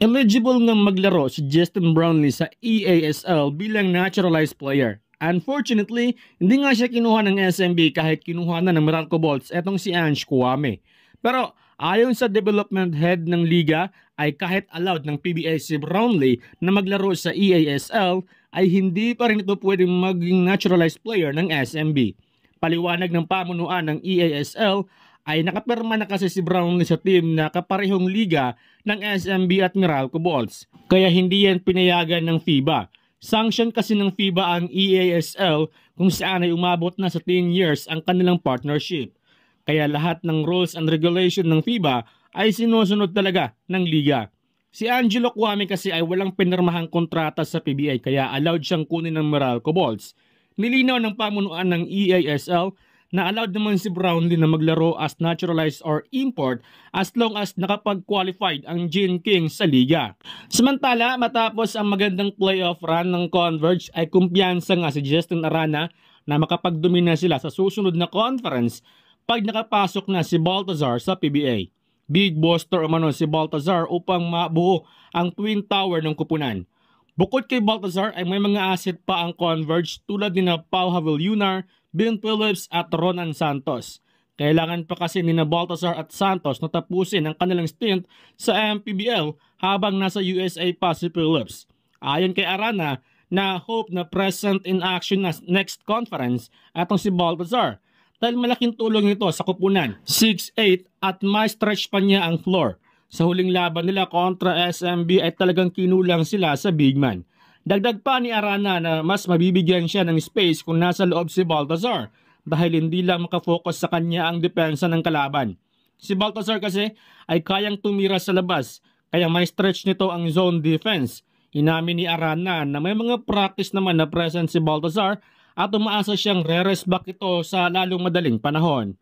Eligible ngang maglaro si Justin Brownlee sa EASL bilang naturalized player. Unfortunately, hindi nga siya kinuha ng SMB kahit kinuha na ng Meralco Bolts etong si Ange Kouame. Pero ayon sa development head ng liga ay kahit allowed ng PBA si Brownlee na maglaro sa EASL ay hindi pa rin ito pwedeng maging naturalized player ng SMB. Paliwanag ng pamunuan ng EASL ay nakapirma na kasi si Brownlee sa team na kaparehong liga ng SMB at Meralco Bolts. Kaya hindi yan pinayagan ng FIBA. Sanction kasi ng FIBA ang EASL kung saan ay umabot na sa 10 years ang kanilang partnership. Kaya lahat ng rules and regulation ng FIBA ay sinusunod talaga ng liga. Si Angelo Kouame kasi ay walang pinirmahang kontrata sa PBA kaya allowed siyang kunin ng Meralco Bolts. Nilinaw ng pamunuan ng EASL na allowed naman si Brownlee na maglaro as naturalized or import as long as nakapag-qualified ang Gene King sa liga. Samantala, matapos ang magandang playoff run ng Converge ay kumpiyansa nga si Justin Arana na makapagdomina sila sa susunod na conference pag nakapasok na si Baltazar sa PBA. Big booster umano si Baltazar upang mabuo ang Twin Tower ng kupunan. Bukod kay Baltazar ay may mga asset pa ang Converge tulad ni Pau Havilyunar, Ben Phillips at Ronan Santos. Kailangan pa kasi ni Baltazar at Santos na tapusin ang kanilang stint sa MPBL habang nasa USA pa si Phillips. Ayon kay Arana na hope na present in action na next conference atong si Baltazar dahil malaking tulong nito sa kupunan. 6'8" at may stretch pa niya ang floor. Sa huling laban nila kontra SMB ay talagang kinulang sila sa big man. Dagdag pa ni Arana na mas mabibigyan siya ng space kung nasa loob si Baltazar dahil hindi lang makafocus sa kanya ang depensa ng kalaban. Si Baltazar kasi ay kayang tumira sa labas kaya may stretch nito ang zone defense. Inamin ni Arana na may mga practice naman na present si Baltazar at umaasa siyang re-rest back ito sa lalong madaling panahon.